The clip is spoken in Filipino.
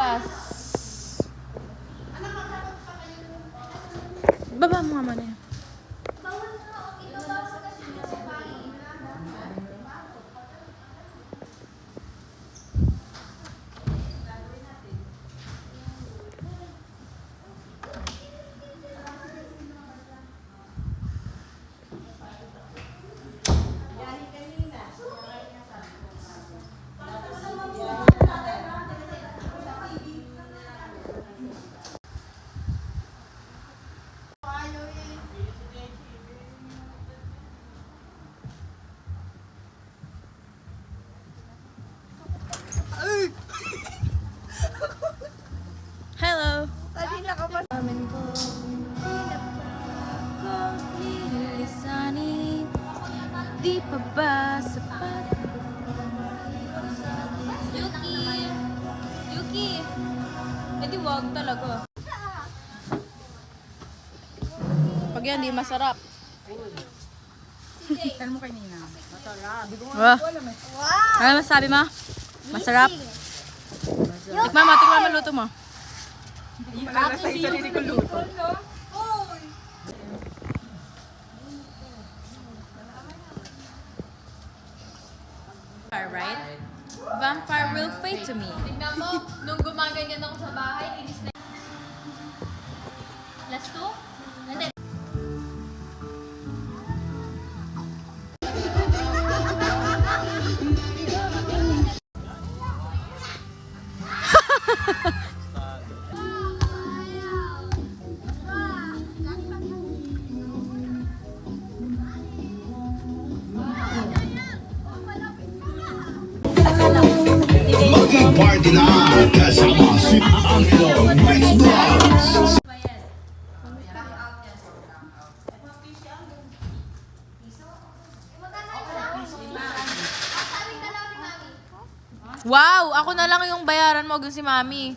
labas. Baba mo nga muna yan. Hello. Kanina ka pa. Amin ko, nililisanin, di pa ba sapat? Yuki! Eh di wag talaga. Pag yan, di masarap. Saan mo kanina? Masarap. Wow. Ano masabi mo? Masarap? Tikman mo, tikman mo luto mo. Malalasay sa sarili ko luto. Right? Vampire will fade to me. Tignan mo, nung gumaganyan ako sa bahay, inis na. Last two? Hindi. Mag-party na kasama si Angelo Mix Vlogs. Wow! Ako na lang yung bayaran mo, si Mami.